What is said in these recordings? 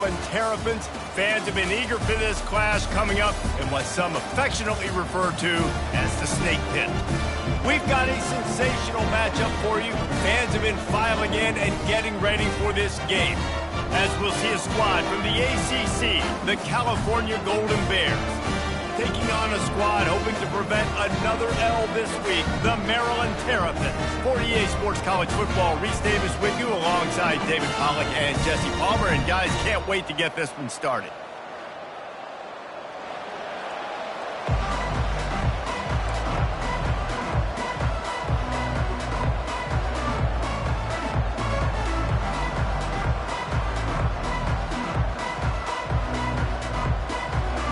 Terrapins. Fans have been eager for this clash coming up in what some affectionately refer to as the Snake Pit. We've got a sensational matchup for you. Fans have been filing in and getting ready for this game, as we'll see a squad from the ACC, the California Golden Bears, taking on a squad hoping to prevent another L this week, the Maryland Terrapins. For EA Sports College Football, Reese Davis with you alongside David Pollack and Jesse Palmer. And guys, can't wait to get this one started.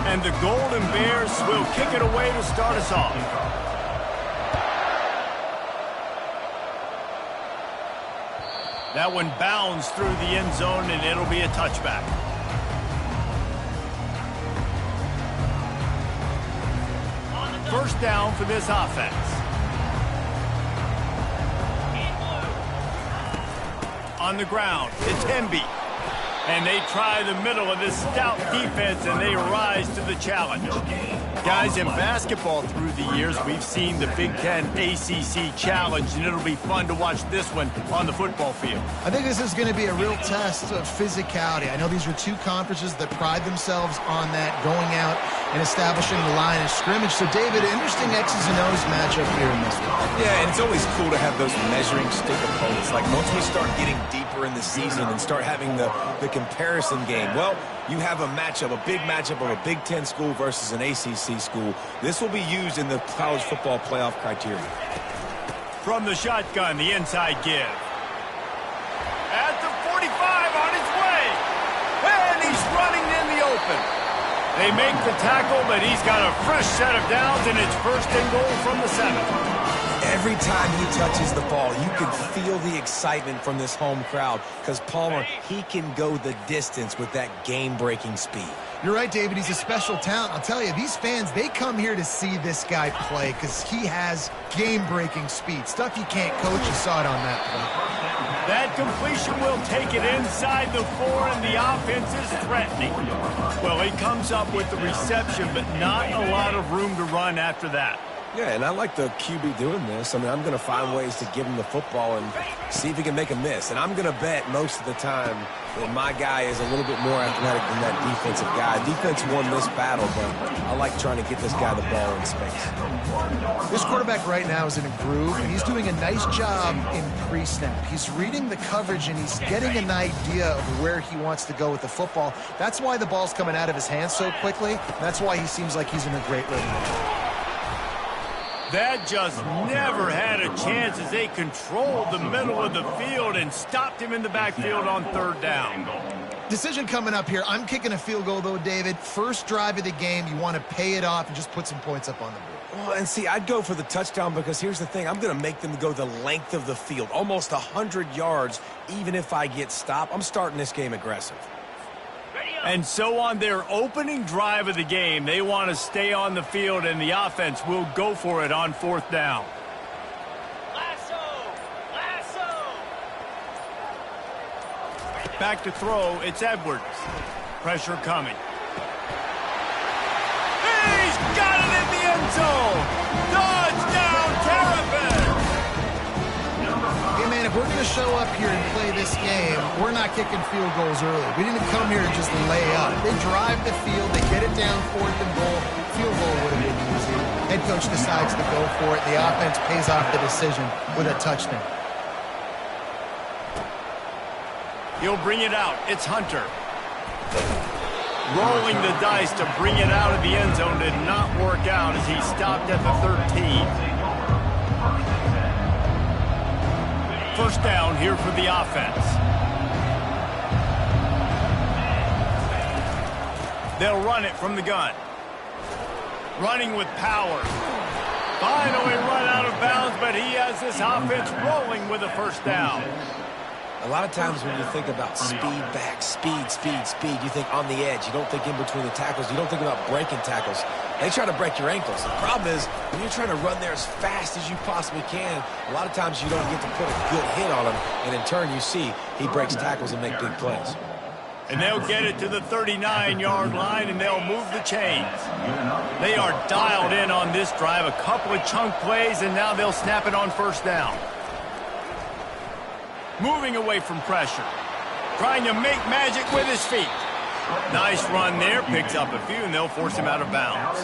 And the Golden Bears will kick it away to start us off. That one bounds through the end zone, and it'll be a touchback. First down for this offense. On the ground, it's Hemby. And they try the middle of this stout defense, and they rise to the challenge. Guys, in basketball through the years, we've seen the Big Ten ACC Challenge, and it'll be fun to watch this one on the football field. I think this is going to be a real test of physicality. I know these are two conferences that pride themselves on that, going out and establishing the line of scrimmage. So, David, interesting X's and O's matchup here in this one. Yeah, and it's always cool to have those measuring stick opponents. Like, once we start getting deeper in the season and start having the comparison game, well, you have a matchup, a big matchup of a Big Ten school versus an ACC school. This will be used in the college football playoff criteria. From the shotgun, the inside give. At the 45, on his way. And he's running in the open. They make the tackle, but he's got a fresh set of downs, and it's first and goal from the 7. Every time he touches the ball, you can feel the excitement from this home crowd, because Palmer, he can go the distance with that game-breaking speed. You're right, David. He's a special talent. I'll tell you, these fans, they come here to see this guy play because he has game-breaking speed. Stuff you can't coach. You saw it on that play. That completion will take it inside the 4, and the offense is threatening. Well, he comes up with the reception, but not a lot of room to run after that. Yeah, and I like the QB doing this. I mean, I'm going to find ways to give him the football and see if he can make a miss. And I'm going to bet most of the time that my guy is a little bit more athletic than that defensive guy. Defense won this battle, but I like trying to get this guy the ball in space. This quarterback right now is in a groove, and he's doing a nice job in pre-snap. He's reading the coverage, and he's getting an idea of where he wants to go with the football. That's why the ball's coming out of his hands so quickly. That's why he seems like he's in a great rhythm. That just never had a chance as they controlled the middle of the field and stopped him in the backfield on third down. Decision coming up here. I'm kicking a field goal, though, David. First drive of the game, you want to pay it off and just put some points up on the board. Well, and see, I'd go for the touchdown because here's the thing. I'm going to make them go the length of the field, almost 100 yards, even if I get stopped. I'm starting this game aggressive. And so on their opening drive of the game, they want to stay on the field, and the offense will go for it on fourth down. Back to throw, it's Edwards. Pressure coming. He's got it in the end zone! Touchdown, Terrapins! Hey, man, if we're going to show up here and play this game, we're not kicking field goals early. We didn't come here to just lay up. They drive the field, they get it down, fourth and goal. Field goal would have been easy. Head coach decides to go for it. The offense pays off the decision with a touchdown. He'll bring it out. It's Hunter. Rolling the dice to bring it out of the end zone did not work out as he stopped at the 13. First down here for the offense. They'll run it from the gun. Running with power. Finally run out of bounds, but he has this offense rolling with a first down. A lot of times when you think about speed back, speed, you think on the edge. You don't think in between the tackles. You don't think about breaking tackles. They try to break your ankles. The problem is when you're trying to run there as fast as you possibly can, a lot of times you don't get to put a good hit on him, and in turn you see he breaks tackles and make big plays. And they'll get it to the 39-yard line, and they'll move the chains. They are dialed in on this drive. A couple of chunk plays, and now they'll snap it on first down. Moving away from pressure. Trying to make magic with his feet. Nice run there. Picks up a few, and they'll force him out of bounds.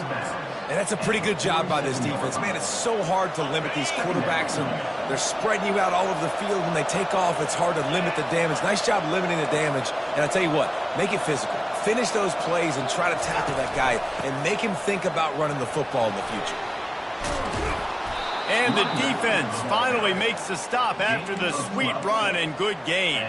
And that's a pretty good job by this defense. Man, it's so hard to limit these quarterbacks, and they're spreading you out all over the field. When they take off, it's hard to limit the damage. Nice job limiting the damage. And I tell you what, make it physical. Finish those plays and try to tackle that guy and make him think about running the football in the future. And the defense finally makes the stop after the sweet run and good gain.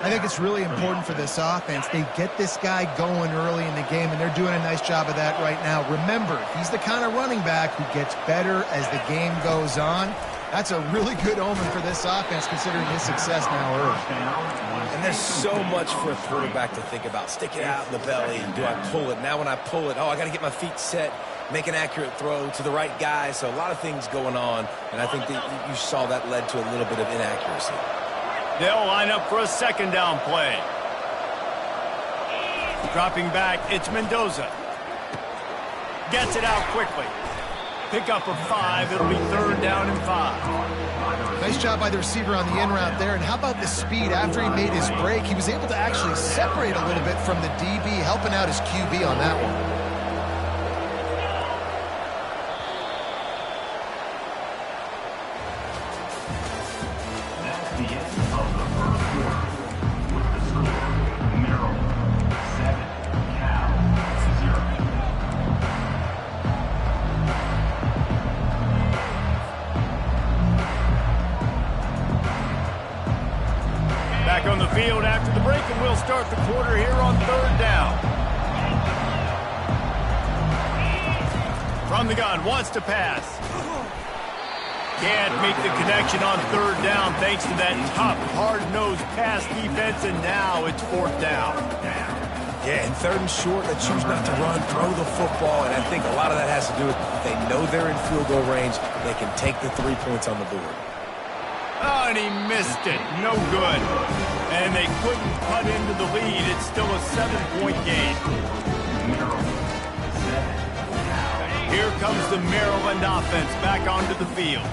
I think it's really important for this offense. They get this guy going early in the game, and they're doing a nice job of that right now. Remember, he's the kind of running back who gets better as the game goes on. That's a really good omen for this offense, considering his success now early. And there's so much for a quarterback to think about. Stick it out in the belly. Do I pull it? Now when I pull it, oh, I got to get my feet set, make an accurate throw to the right guy. So a lot of things going on, and I think that you saw that led to a little bit of inaccuracy. They'll line up for a second down play. Dropping back, it's Mendoza. Gets it out quickly. Pick up a 5. It'll be third down and 5. Nice job by the receiver on the in route there. And how about the speed? After he made his break, he was able to actually separate a little bit from the DB, helping out his QB on that one. On the field after the break, and we'll start the quarter here on third down. From the gun, wants to pass. Can't make the connection on third down thanks to that tough, hard-nosed pass defense, and now it's fourth down. Yeah, and third and short, they choose not to run, throw the football, and I think a lot of that has to do with they know they're in field goal range. They can take the 3 points on the board. Oh, and he missed it. No good. And they couldn't cut into the lead. It's still a 7-point game. Here comes the Maryland offense back onto the field.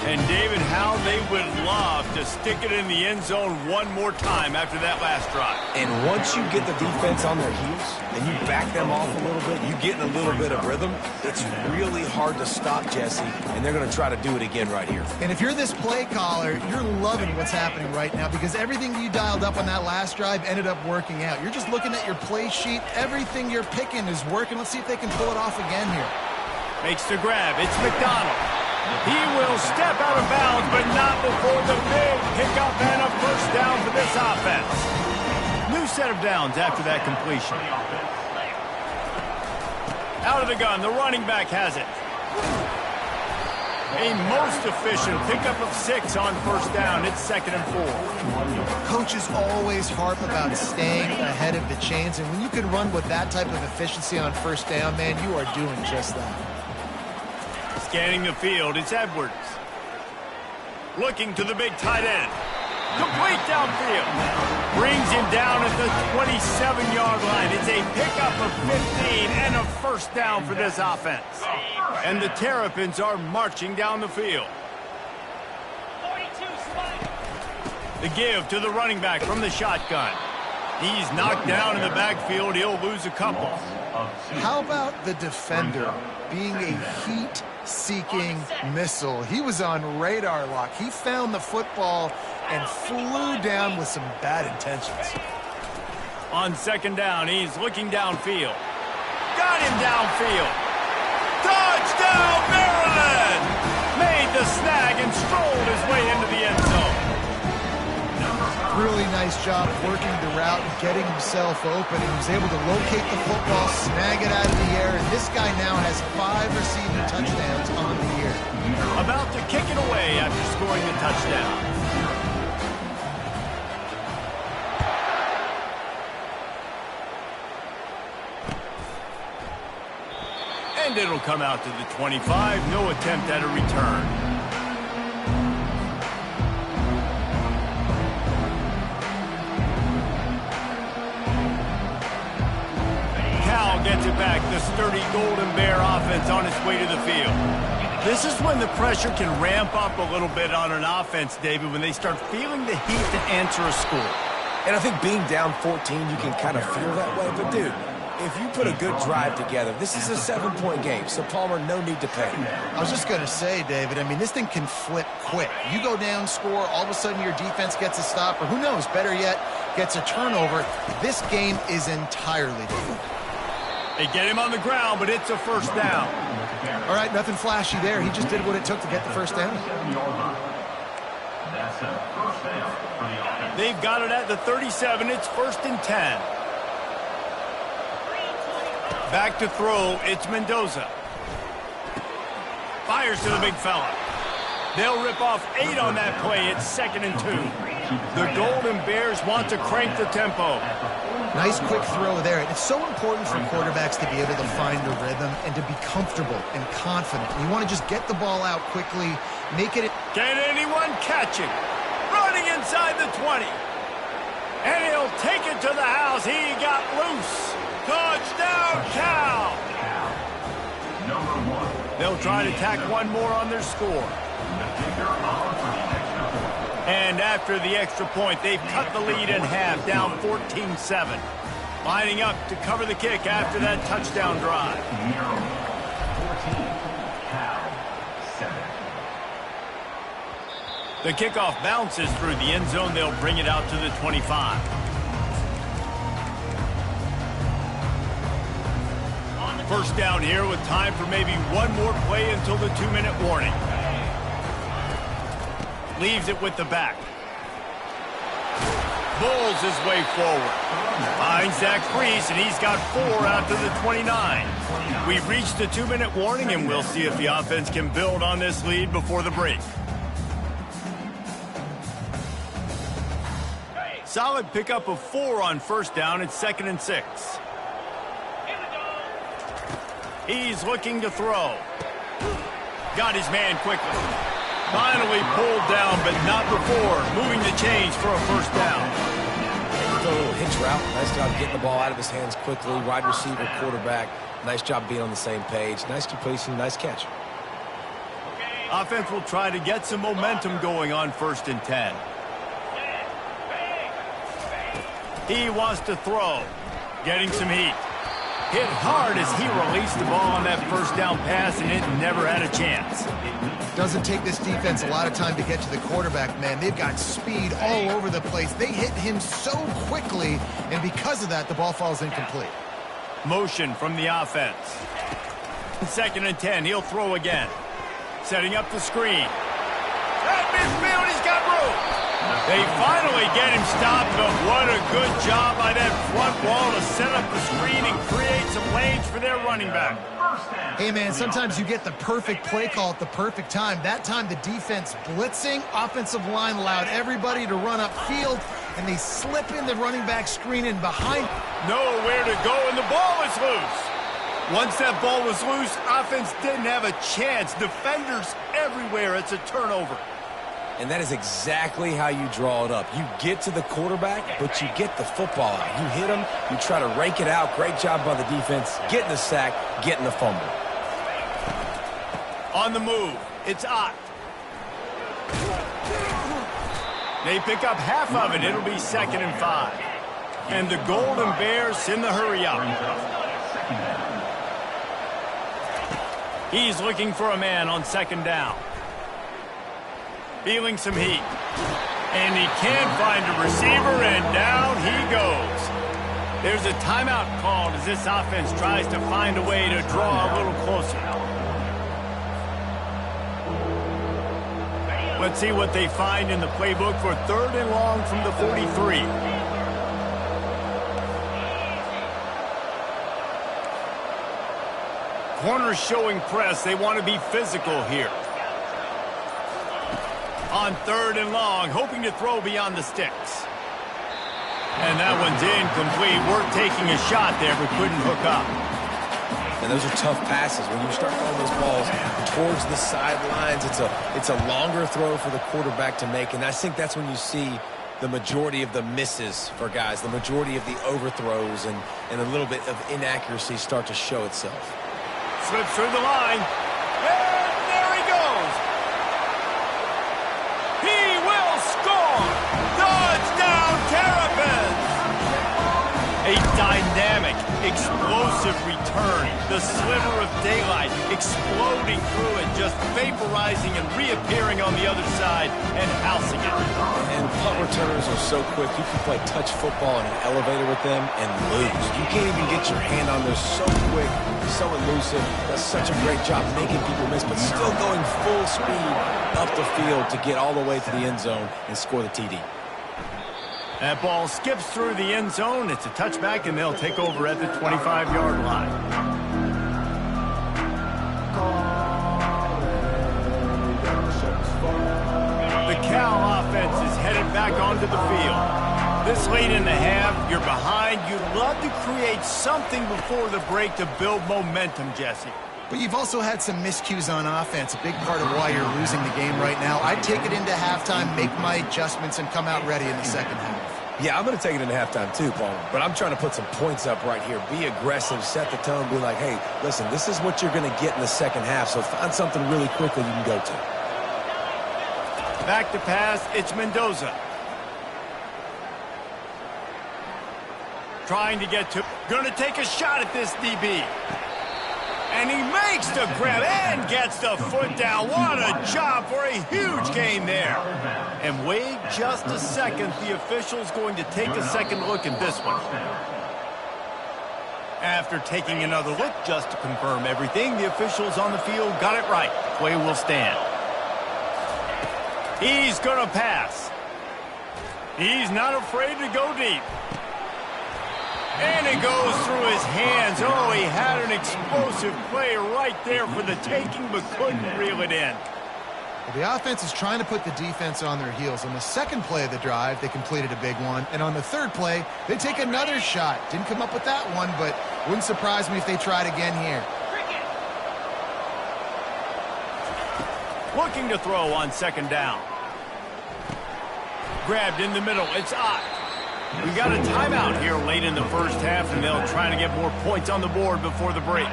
And, David, how they would love to stick it in the end zone one more time after that last drive. And once you get the defense on their heels and you back them off a little bit, you get in a little bit of rhythm, it's really hard to stop, Jesse, and they're going to try to do it again right here. And if you're this play caller, you're loving what's happening right now because everything you dialed up on that last drive ended up working out. You're just looking at your play sheet. Everything you're picking is working. Let's see if they can pull it off again here. Makes the grab. It's McDonald. He will step out of bounds, but not before the big pickup and a first down for this offense. New set of downs after that completion. Out of the gun, the running back has it. A most efficient pickup of 6 on first down. It's 2nd and 4. Coaches always harp about staying ahead of the chains, and when you can run with that type of efficiency on first down, man, you are doing just that. Scanning the field, it's Edwards. Looking to the big tight end. Complete downfield. Brings him down at the 27-yard line. It's a pickup of 15 and a first down for this offense. And the Terrapins are marching down the field. The give to the running back from the shotgun. He's knocked down in the backfield. He'll lose a couple. How about the defender being a heat-seeking missile? He was on radar lock. He found the football and flew down with some bad intentions. On second down, he's looking downfield. Got him downfield. Touchdown, Maryland! Made the snag and strolled his way into the end zone. Really nice job working the route and getting himself open. He was able to locate the football, snag it out of the air, and this guy now has 5 receiving touchdowns on the year. About to kick it away after scoring the touchdown. And it'll come out to the 25. No attempt at a return. gets it back. The sturdy Golden Bear offense on its way to the field. This is when the pressure can ramp up a little bit on an offense, David, when they start feeling the heat to answer a score. And I think being down 14, you can kind of feel that way. But, dude, if you put a good drive together, this is a 7-point game. So, Palmer, no need to panic. I was just going to say, David, I mean, this thing can flip quick. You go down, score, all of a sudden your defense gets a stop, or who knows, better yet, gets a turnover. This game is entirely different. They get him on the ground, but it's a first down. All right, nothing flashy there. He just did what it took to get the first down. They've got it at the 37. It's 1st and 10. Back to throw. It's Mendoza. Fires to the big fella. They'll rip off 8 on that play. It's 2nd and 2. The Golden Bears want to crank the tempo. Nice quick throw there. It's so important for quarterbacks to be able to find the rhythm and to be comfortable and confident. You want to just get the ball out quickly, make it... Can anyone catch him? Running inside the 20. And he'll take it to the house. He got loose. Touchdown, Cal! They'll try to tack one more on their score. And after the extra point, they've cut the lead in half, down 14-7. Lining up to cover the kick after that touchdown drive. The kickoff bounces through the end zone. They'll bring it out to the 25. First down here with time for maybe one more play until the 2-minute warning. Leaves it with the back. Bulls his way forward. Finds Zach Priest, and he's got 4 out to the 29. We've reached the 2-minute warning, and we'll see if the offense can build on this lead before the break. Solid pickup of 4 on first down. It's 2nd and 6. He's looking to throw. Got his man quickly. Finally pulled down, but not before moving the chains for a first down. A little hitch route. Nice job getting the ball out of his hands quickly. Wide receiver, quarterback. Nice job being on the same page. Nice completion, nice catch. Offense will try to get some momentum going on 1st and 10. He wants to throw. Getting some heat. Hit hard as he released the ball on that first down pass, and it never had a chance. Doesn't take this defense a lot of time to get to the quarterback, man. They've got speed all over the place. They hit him so quickly, and because of that, the ball falls incomplete. Motion from the offense. 2nd and 10. He'll throw again. Setting up the screen. At midfield, he's got room. They finally get him stopped, but what a good job by that front wall to set up the screen and create some lanes for their running back. Hey, man, sometimes you get the perfect play call at the perfect time. That time, the defense blitzing, offensive line allowed everybody to run upfield, and they slip in the running back screen in behind. Nowhere to go, and the ball is loose. Once that ball was loose, offense didn't have a chance. Defenders everywhere. It's a turnover. And that is exactly how you draw it up. You get to the quarterback, but you get the football out. You hit him, you try to rake it out. Great job by the defense, getting the sack, getting the fumble. On the move, it's Ott. They pick up half of it. It'll be 2nd and 5. And the Golden Bears in the hurry up. He's looking for a man on 2nd down. Feeling some heat. And he can't find a receiver, and down he goes. There's a timeout called as this offense tries to find a way to draw a little closer. Let's see what they find in the playbook for 3rd and long from the 43. Corners showing press. They want to be physical here. On 3rd and long, hoping to throw beyond the sticks. And that one's incomplete. We're taking a shot there, but couldn't hook up. And those are tough passes. When you start throwing those balls towards the sidelines, it's a longer throw for the quarterback to make. And I think that's when you see the majority of the misses for guys, the majority of the overthrows, and a little bit of inaccuracy start to show itself. Slips through the line. And there he goes. He will score. Touchdown, Terrapins. A dynamic, explosive return. The sliver of daylight exploding through it, just vaporizing and reappearing on the other side and housing it. And punt returners are so quick. You can play touch football in an elevator with them and lose. You can't even get your hand on there. So quick, so elusive. Does such a great job making people miss, but still going full speed up the field to get all the way to the end zone and score the TD. That ball skips through the end zone. It's a touchback, and they'll take over at the 25-yard line. The Cal offense is headed back onto the field. This late in the half, you're behind. You'd love to create something before the break to build momentum, Jesse. But you've also had some miscues on offense, a big part of why you're losing the game right now. I'd take it into halftime, make my adjustments, and come out ready in the second half. Yeah, I'm going to take it into halftime too, Paul. But I'm trying to put some points up right here. Be aggressive, set the tone, be like, hey, listen, this is what you're going to get in the second half, so find something really quickly you can go to. Back to pass, it's Mendoza. Trying to get to, going to take a shot at this DB. And he makes the grab and gets the foot down. What a job for a huge gain there. And wait just a second. The official's going to take a second look at this one. After taking another look just to confirm everything, the officials on the field got it right. Play will stand. He's going to pass. He's not afraid to go deep. And it goes through his hands. Oh, he had an explosive play right there for the taking, but couldn't reel it in. Well, the offense is trying to put the defense on their heels. On the second play of the drive, they completed a big one. And on the third play, they take another shot. Didn't come up with that one, but wouldn't surprise me if they tried again here. Looking to throw on second down. Grabbed in the middle. It's Ott. We got a timeout here late in the first half, and they'll try to get more points on the board before the break.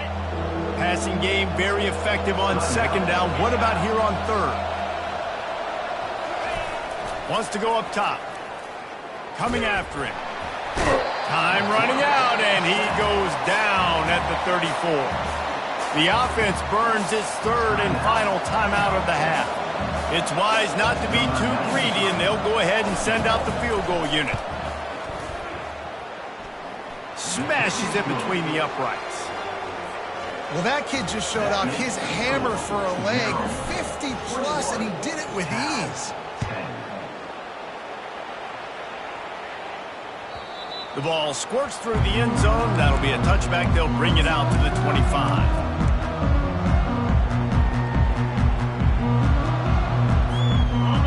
Passing game very effective on second down. What about here on third? Wants to go up top. Coming after him. Time running out, and he goes down at the 34. The offense burns its third and final timeout of the half. It's wise not to be too greedy, and they'll go ahead and send out the field goal unit. Smashes it between the uprights. Well, that kid just showed off his hammer for a leg, 50-plus, and he did it with ease. The ball squirts through the end zone. That'll be a touchback. They'll bring it out to the 25.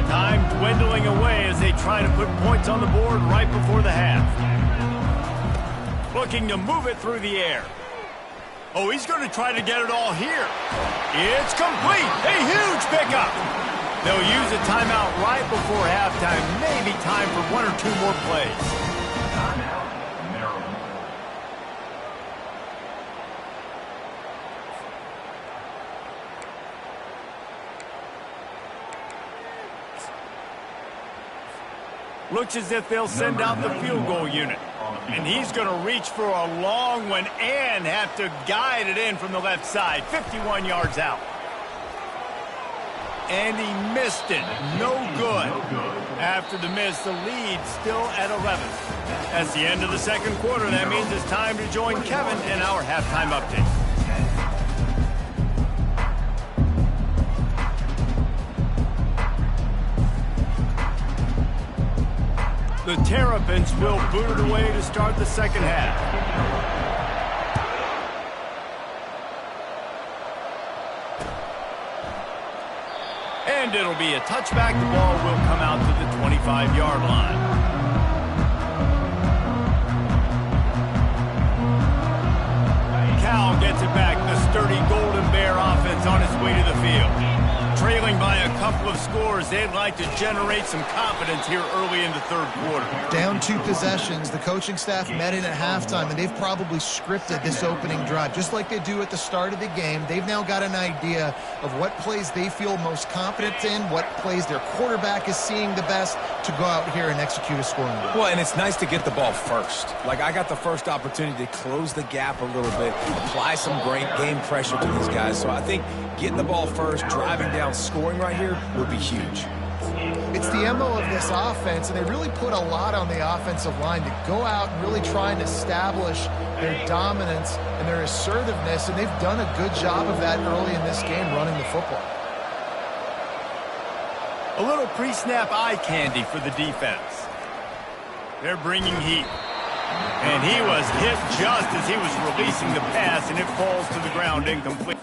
Time dwindling away as they try to put points on the board right before the half. Looking to move it through the air. Oh, he's going to try to get it all here. It's complete. A huge pickup. They'll use a timeout right before halftime. Maybe time for one or two more plays. Looks as if they'll send out the field goal unit. And he's going to reach for a long one and have to guide it in from the left side. 51 yards out. And he missed it. No good. After the miss, the lead still at 11. That's the end of the second quarter. That means it's time to join Kevin in our halftime update. The Terrapins will boot it away to start the second half. And it'll be a touchback. The ball will come out to the 25-yard line. Cal gets it back. The sturdy Golden Bear offense on its way to the field. trailing by a couple of scores, they'd like to generate some confidence here early in the third quarter. Down 2 possessions, the coaching staff met in at halftime, and they've probably scripted this opening drive. Just like they do at the start of the game, they've now got an idea of what plays they feel most confident in, what plays their quarterback is seeing the best to go out here and execute a scoring drive. Well, and it's nice to get the ball first. Like, I got the first opportunity to close the gap a little bit, apply some great game pressure to these guys. So I think getting the ball first, driving down, scoring right here would be huge. It's the MO of this offense, and they really put a lot on the offensive line to go out and really try and establish their dominance and their assertiveness, and they've done a good job of that early in this game running the football. A little pre-snap eye candy for the defense. They're bringing heat. And he was hit just as he was releasing the pass, and it falls to the ground incomplete.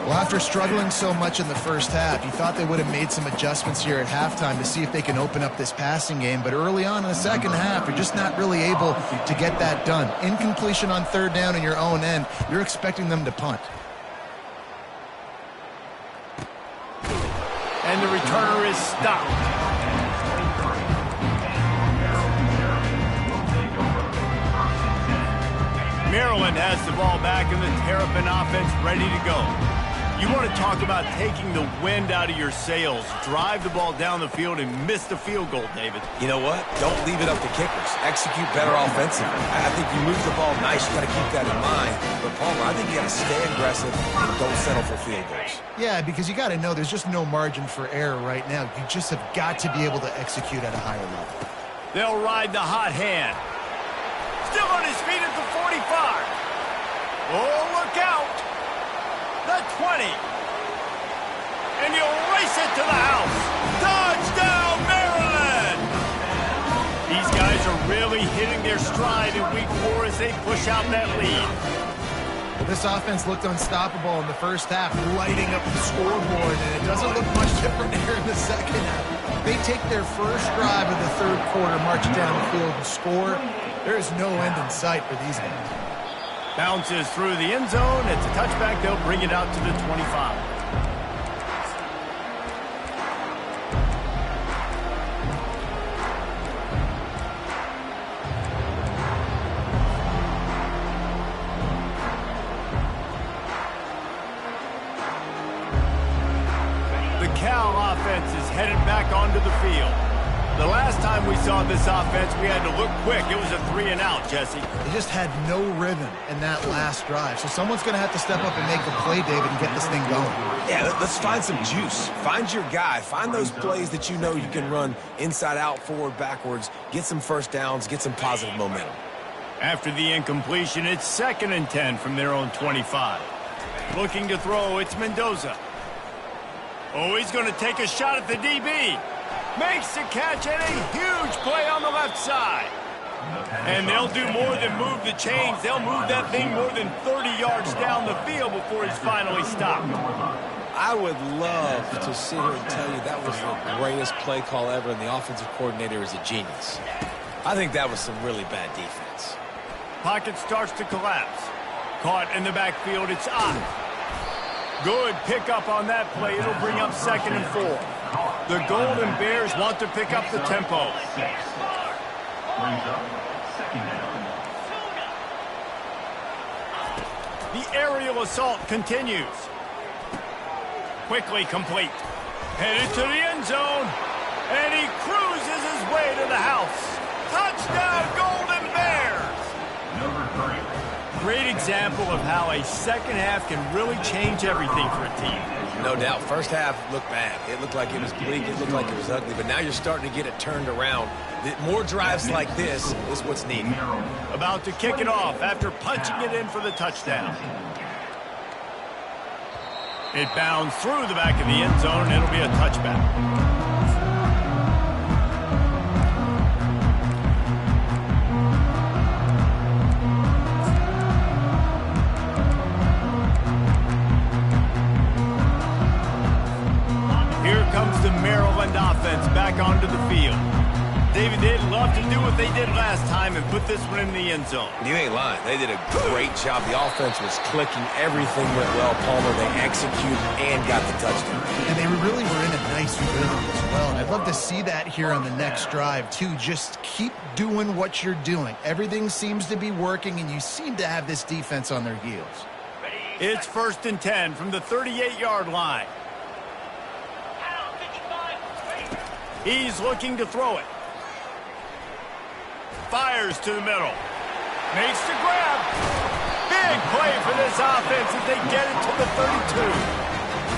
Well, after struggling so much in the first half, you thought they would have made some adjustments here at halftime to see if they can open up this passing game. But early on in the second half, you're just not really able to get that done. Incompletion on third down in your own end, you're expecting them to punt. And the returner is stopped. Maryland has the ball back and the Terrapin offense ready to go. You want to talk about taking the wind out of your sails. Drive the ball down the field and miss the field goal, David. You know what? Don't leave it up to kickers. Execute better offensively. I think you move the ball nice. You got to keep that in mind. But, Palmer, I think you got to stay aggressive and don't settle for field goals. Yeah, because you got to know there's just no margin for error right now. You just have got to be able to execute at a higher level. They'll ride the hot hand. Still on his feet at the 45. Oh, look out. The 20. And he'll race it to the house. Touchdown, Maryland! These guys are really hitting their stride in week 4 as they push out that lead. Well, this offense looked unstoppable in the first half, lighting up the scoreboard, and it doesn't look much different here in the second half. They take their first drive of the third quarter, march down the field and score. There is no end in sight for these guys. Bounces through the end zone. It's a touchback. They'll bring it out to the 25. The Cal offense is headed back onto the field. The last time we saw this offense, we had to look quick. It was a 3-and-out, Jesse. They just had no rhythm in that last drive. So someone's going to have to step up and make the play, David, and get this thing going. Yeah, let's find some juice. Find your guy. Find those plays that you know you can run inside out, forward, backwards. Get some first downs. Get some positive momentum. After the incompletion, it's 2nd and 10 from their own 25. Looking to throw, it's Mendoza. Oh, he's going to take a shot at the DB. Makes the catch and a huge play on the left side. And they'll do more than move the chains. They'll move that thing more than 30 yards down the field before he's finally stopped. I would love to sit here and tell you that was the greatest play call ever, and the offensive coordinator is a genius. I think that was some really bad defense. Pocket starts to collapse. Caught in the backfield, it's Ott. Good pickup on that play. It'll bring up 2nd and 4. The Golden Bears want to pick up the tempo. The aerial assault continues. Quickly complete. Headed to the end zone. And he cruises his way to the house. Touchdown, Golden Bears! Great example of how a second half can really change everything for a team. No doubt. First half looked bad. It looked like it was bleak. It looked like it was ugly. But now you're starting to get it turned around. More drives like this is what's needed. About to kick it off after punching it in for the touchdown. It bounds through the back of the end zone, and it'll be a touchback. Here comes the Maryland offense back onto the field. David, they'd love to do what they did last time and put this one in the end zone. You ain't lying. They did a great job. The offense was clicking. Everything went well, Palmer. They executed and got the touchdown. And they really were in a nice rhythm as well. And I'd love to see that here on the next drive, too. Just keep doing what you're doing. Everything seems to be working, and you seem to have this defense on their heels. It's 1st and 10 from the 38-yard line. He's looking to throw it. Fires to the middle. Makes the grab. Big play for this offense as they get it to the 32.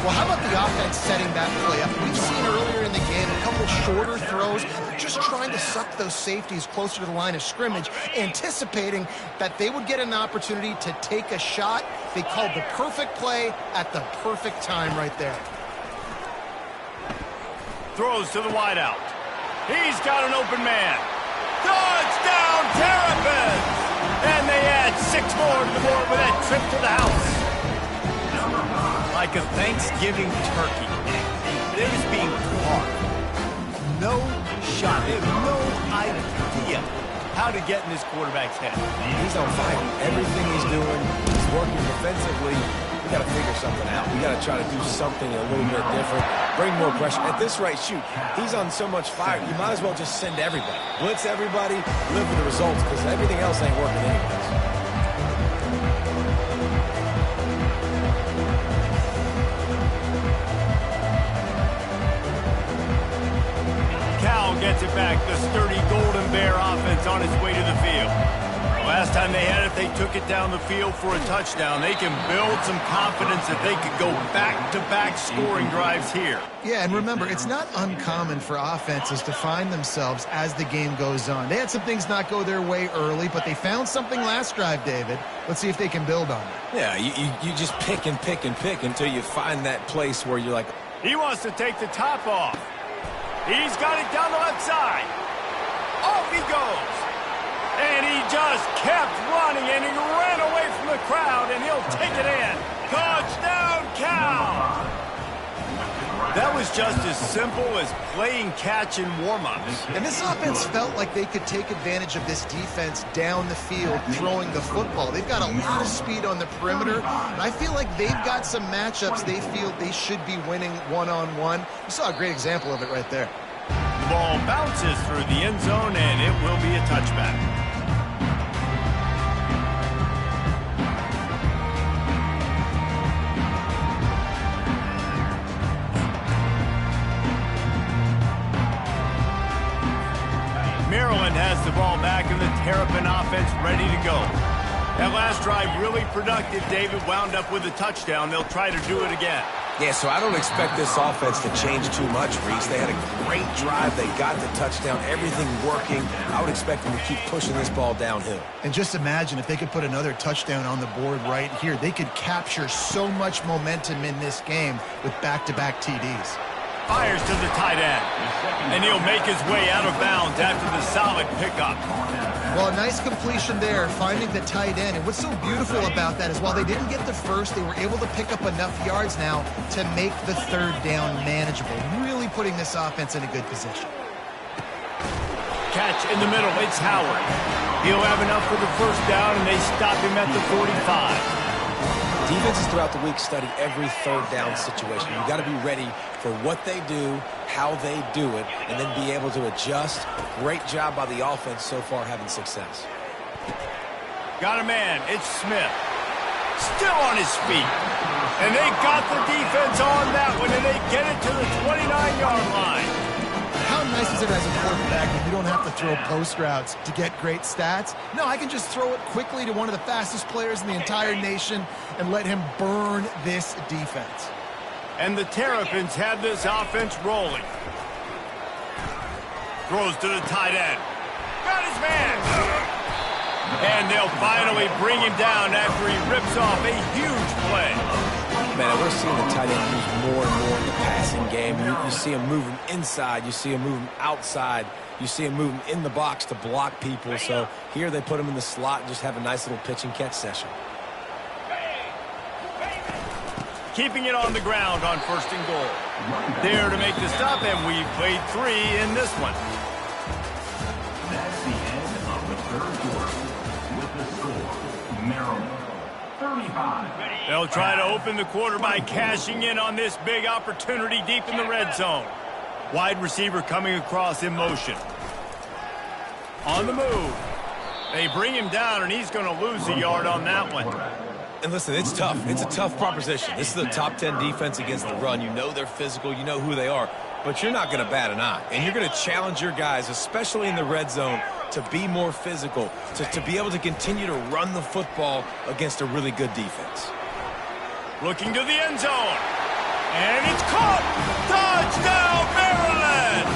Well, how about the offense setting that play up? We've seen earlier in the game a couple shorter throws, just trying to suck those safeties closer to the line of scrimmage, anticipating that they would get an opportunity to take a shot. They called the perfect play at the perfect time right there. Throws to the wideout. He's got an open man. Touchdown, Terrapins! And they add 6 more to the board with that trip to the house. Like a Thanksgiving turkey. It was being caught. No shot. They have no idea how to get in this quarterback's head. He's on fire. Everything he's doing, he's working defensively. We got to figure something out. We got to try to do something a little bit different. Bring more pressure. At this rate, shoot, he's on so much fire, you might as well just send everybody. Blitz everybody, live with the results, because everything else ain't working anyways. Cal gets it back. The sturdy Golden Bear offense on its way to the field. Last time they had it, they took it down the field for a touchdown. They can build some confidence that they could go back-to-back scoring drives here. Yeah, and remember, it's not uncommon for offenses to find themselves as the game goes on. They had some things not go their way early, but they found something last drive, David. Let's see if they can build on it. Yeah, you just pick and pick and pick until you find that place where you're like... He wants to take the top off. He's got it down the left side. Off he goes. And he just kept running, and he ran away from the crowd, and he'll take it in. Touchdown, Cal! That was just as simple as playing catch in warm-ups. And this offense felt like they could take advantage of this defense down the field, throwing the football. They've got a lot of speed on the perimeter, and I feel like they've got some matchups they feel they should be winning one-on-one. You saw a great example of it right there. The ball bounces through the end zone, and it will be a touchback. Maryland has the ball back, and the Terrapin offense ready to go. That last drive really productive. David wound up with a touchdown. They'll try to do it again. Yeah, so I don't expect this offense to change too much, Reese. They had a great drive. They got the touchdown. Everything working. I would expect them to keep pushing this ball downhill. And just imagine if they could put another touchdown on the board right here. They could capture so much momentum in this game with back-to-back TDs. Fires to the tight end. And he'll make his way out of bounds after the solid pickup. Well, a nice completion there, finding the tight end. And what's so beautiful about that is while they didn't get the first, they were able to pick up enough yards now to make the third down manageable, really putting this offense in a good position. Catch in the middle. It's Howard. He'll have enough for the first down, and they stop him at the 45. Defenses throughout the week study every third down situation. You got to be ready for what they do, how they do it, and then be able to adjust. Great job by the offense so far having success. Got a man. It's Smith. Still on his feet. And they got the defense on that one, and they get it to the 29-yard line. How nice is it as a quarterback when you don't have to throw post routes to get great stats? No, I can just throw it quickly to one of the fastest players in the entire nation and let him burn this defense. And the Terrapins have this offense rolling. Throws to the tight end. Got his man. And they'll finally bring him down after he rips off a huge play. Man, we're seeing the tight end use more and more in the passing game. You see him moving inside. You see him moving outside. You see him moving in the box to block people. So here they put him in the slot and just have a nice little pitch and catch session. Keeping it on the ground on 1st and goal. There to make the stop, and we've played 3 in this one. That's the end of the 3rd quarter with the score, Maryland 35. They'll try to open the quarter by cashing in on this big opportunity deep in the red zone. Wide receiver coming across in motion. On the move. They bring him down, and he's going to lose a yard on that one. And listen, it's tough. It's a tough proposition. This is a top 10 defense against the run. You know they're physical. You know who they are. But you're not going to bat an eye. And you're going to challenge your guys, especially in the red zone, to be more physical, to be able to continue to run the football against a really good defense. Looking to the end zone. And it's caught! Touchdown, Maryland!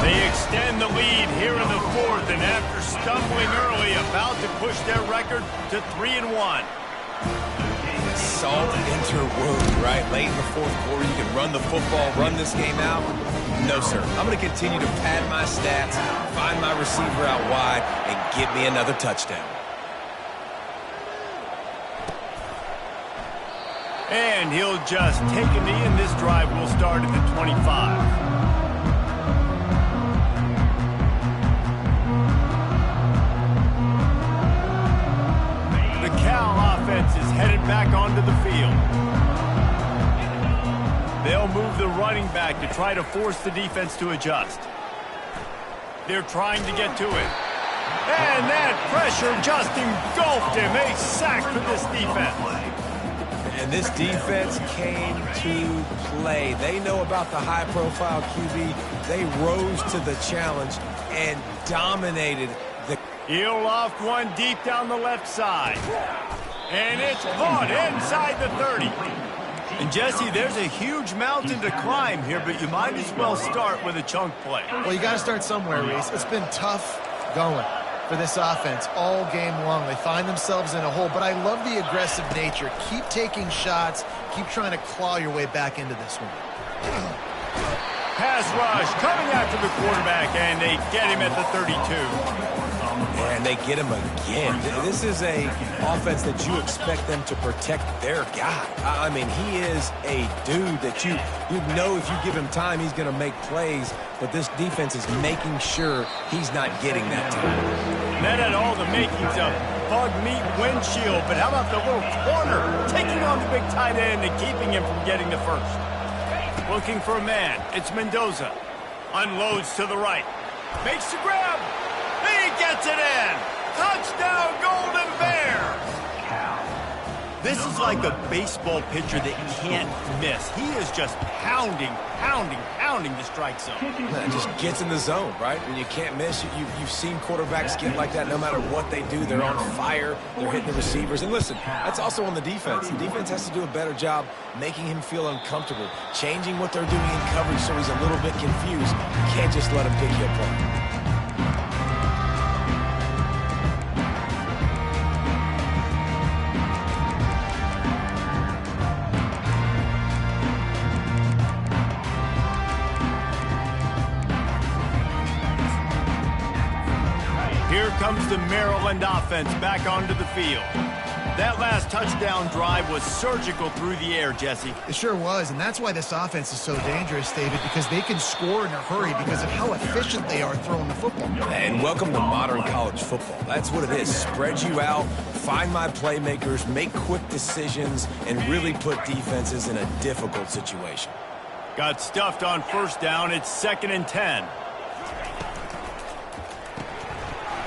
They extend the lead here in the 4th, and after stumbling early, about to push their record to 3-1. Salt into wound, right? Late in the 4th quarter, you can run the football, run this game out. No, sir. I'm going to continue to pad my stats, find my receiver out wide, and get me another touchdown. And he'll just take a knee, and this drive will start at the 25. Offense is headed back onto the field. They'll move the running back to try to force the defense to adjust. They're trying to get to it. And that pressure just engulfed him. A sack for this defense. And this defense came to play. They know about the high-profile QB. They rose to the challenge and dominated the... He'll loft one deep down the left side. And it's caught inside the 30. And, Jesse, there's a huge mountain to climb here, but you might as well start with a chunk play. Well, you got to start somewhere, Reese. It's been tough going for this offense all game long. They find themselves in a hole, but I love the aggressive nature. Keep taking shots. Keep trying to claw your way back into this one. Pass rush coming after the quarterback, and they get him at the 32. And they get him again. This is a offense that you expect them to protect their guy. I mean, he is a dude that you know if you give him time, he's going to make plays. But this defense is making sure he's not getting that time. That had all the makings of bug meat windshield. But how about the little corner taking on the big tight end and keeping him from getting the first? Looking for a man. It's Mendoza. Unloads to the right. Makes the grab. He gets it in. Touchdown, Golden Bears. This is like a baseball pitcher that can't miss. He is just pounding the strike zone. It just gets in the zone, right? When you can't miss, you've seen quarterbacks get like that no matter what they do. They're on fire. They're hitting the receivers. And listen, that's also on the defense. The defense has to do a better job making him feel uncomfortable, changing what they're doing in coverage so he's a little bit confused. You can't just let him pick you apart. Here comes the Maryland offense back onto the field. That last touchdown drive was surgical through the air, Jesse. It sure was, and that's why this offense is so dangerous, David, because they can score in a hurry because of how efficient they are throwing the football. And welcome to modern college football. That's what it is. Spread you out, find my playmakers, make quick decisions, and really put defenses in a difficult situation. Got stuffed on first down. It's 2nd and 10.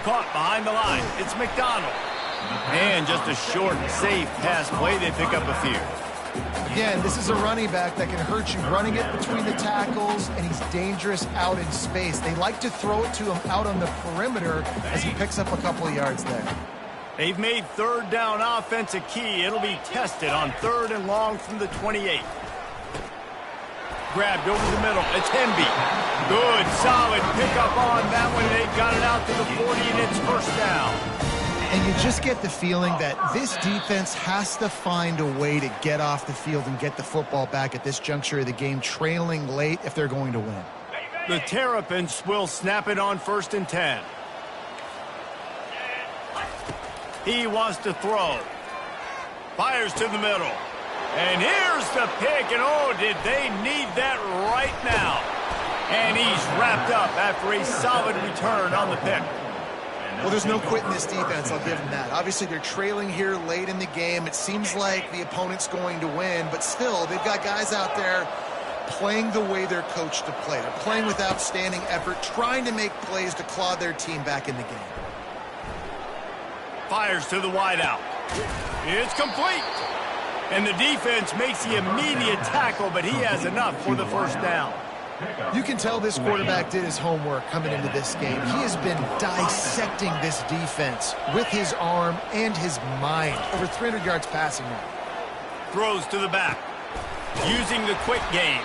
Caught behind the line. It's McDonald. And just a short, safe pass play. They pick up a few. Again, this is a running back that can hurt you running it between the tackles, and he's dangerous out in space. They like to throw it to him out on the perimeter as he picks up a couple of yards there. They've made 3rd down offense a key. It'll be tested on 3rd and long from the 28. grabbed over the middle. It's Hemby. Good, solid pickup on that one. They got it out to the 40, and it's first down. And you just get the feeling that this defense has to find a way to get off the field and get the football back at this juncture of the game, trailing late if they're going to win. The Terrapins will snap it on 1st and 10. He wants to throw. Fires to the middle. And here's the pick, and oh, did they need that right now. And he's wrapped up after a solid return on the pick. Well, there's no quit in this defense, I'll give them that. Obviously, they're trailing here late in the game. It seems like the opponent's going to win, but still, they've got guys out there playing the way they're coached to play. They're playing with outstanding effort, trying to make plays to claw their team back in the game. Fires to the wideout. It's complete. And the defense makes the immediate tackle, but he has enough for the first down. You can tell this quarterback did his homework coming into this game. He has been dissecting this defense with his arm and his mind. Over 300 yards passing now. Throws to the back. Using the quick game.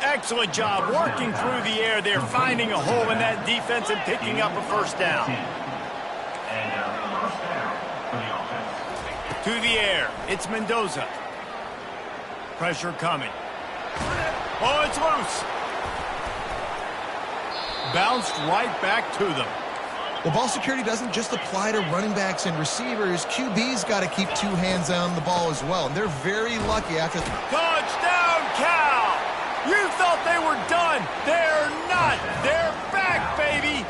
Excellent job working through the air. They're finding a hole in that defense and picking up a first down. To the air. It's Mendoza. Pressure coming. Oh, it's loose. Bounced right back to them. Well, ball security doesn't just apply to running backs and receivers. QB's got to keep two hands on the ball as well. And they're very lucky after... Touchdown, Cal! You thought they were done. They're not. They're back, baby.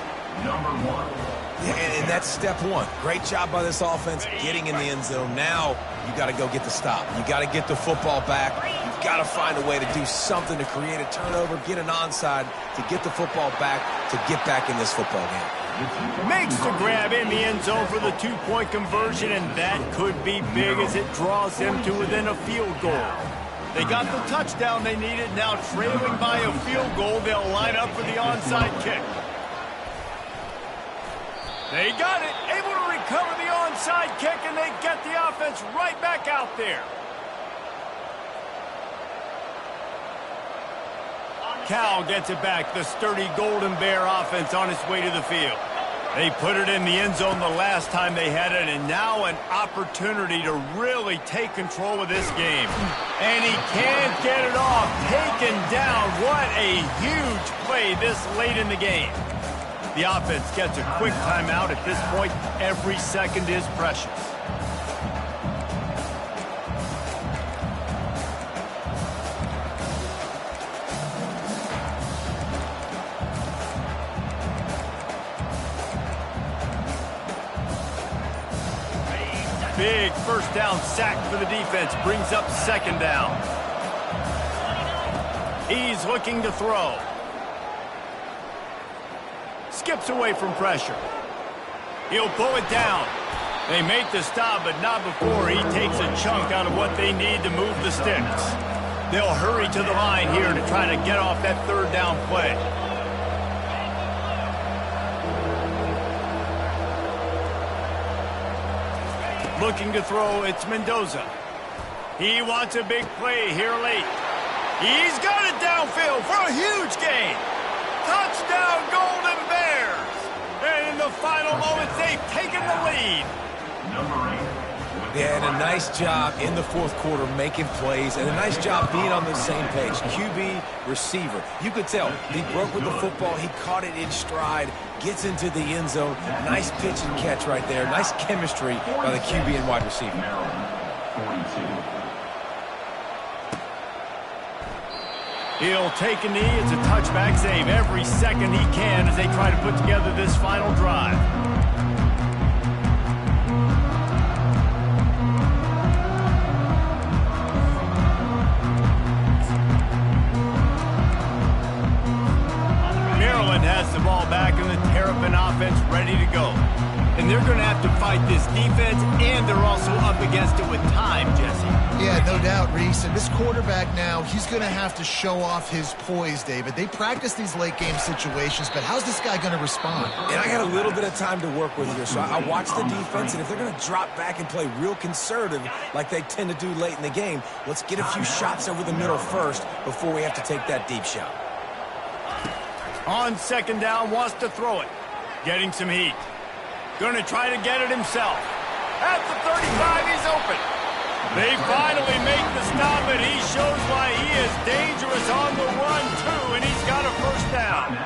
Number 1. Yeah, and that's step one. Great job by this offense getting in the end zone. Now you got to go get the stop. You got to get the football back. You've got to find a way to do something to create a turnover, get an onside, to get the football back, to get back in this football game. Makes the grab in the end zone for the two-point conversion, and that could be big as it draws them to within a field goal. They got the touchdown they needed. Now trailing by a field goal, they'll line up for the onside kick. They got it, able to recover the onside kick, and they get the offense right back out there. Cal gets it back, the sturdy Golden Bear offense on its way to the field. They put it in the end zone the last time they had it, and now an opportunity to really take control of this game. And he can't get it off, taken down. What a huge play this late in the game. The offense gets a quick timeout. At this point, every second is precious. Big first down sack for the defense. Brings up second down. He's looking to throw. Skips away from pressure. He'll pull it down. They make the stop, but not before he takes a chunk out of what they need to move the sticks. They'll hurry to the line here to try to get off that third down play. Looking to throw, it's Mendoza. He wants a big play here late. He's got it downfield for a huge gain. Touchdown, Golden Bears! And in the final moments, they've taken the lead. Number 8. Yeah, and a nice job in the fourth quarter making plays, and a nice job being on the same page. QB, receiver. You could tell he broke with the football. He caught it in stride, gets into the end zone. Nice pitch and catch right there. Nice chemistry by the QB and wide receiver. Maryland, 42. He'll take a knee. It's a touchback save every second he can as they try to put together this final drive. Maryland has the ball back and the Terrapin offense ready to go. And they're going to have to fight this defense, and they're also up against it with time, Jesse. Yeah, no doubt, Reese. And this quarterback now, he's going to have to show off his poise, David. They practice these late-game situations, but how's this guy going to respond? And I got a little bit of time to work with here, so I watch the defense, and if they're going to drop back and play real conservative like they tend to do late in the game, let's get a few shots over the middle first before we have to take that deep shot. On second down, wants to throw it. Getting some heat. Going to try to get it himself. At the 35, he's open. They finally make the stop, and he shows why he is dangerous on the run, too, and he's got a first down.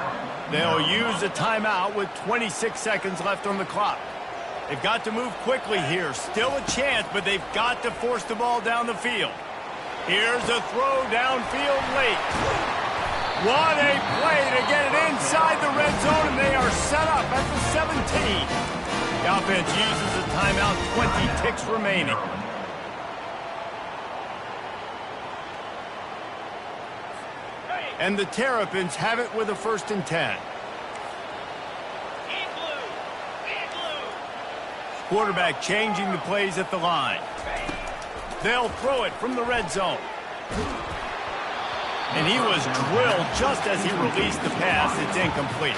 They'll use a timeout with 26 seconds left on the clock. They've got to move quickly here. Still a chance, but they've got to force the ball down the field. Here's a throw downfield late. What a play to get it inside the red zone, and they are set up at the 17. The offense uses a timeout, 20 ticks remaining. And the Terrapins have it with a 1st and 10. Quarterback changing the plays at the line. They'll throw it from the red zone. And he was drilled just as he released the pass. It's incomplete.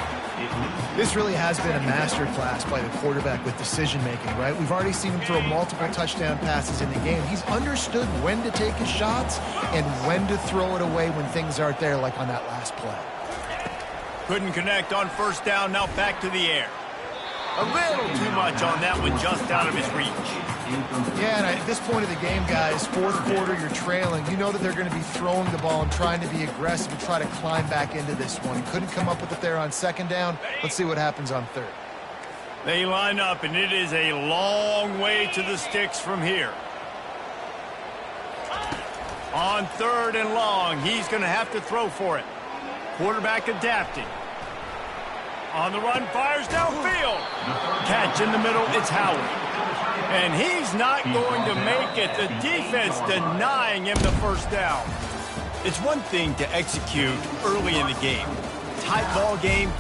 This really has been a masterclass by the quarterback with decision-making, right? We've already seen him throw multiple touchdown passes in the game. He's understood when to take his shots and when to throw it away when things aren't there, like on that last play. Couldn't connect on first down, now back to the air. A little too much on that one, just out of his reach. Yeah, and at this point of the game, guys, fourth quarter, you're trailing. You know that they're going to be throwing the ball and trying to be aggressive and try to climb back into this one. Couldn't come up with it there on second down. Let's see what happens on third. They line up, and it is a long way to the sticks from here. On third and long, he's going to have to throw for it. Quarterback adapting. On the run, fires downfield. Catch in the middle, it's Howard. And he's not going to make it. The defense denying him the first down. It's one thing to execute early in the game. Tight ball game,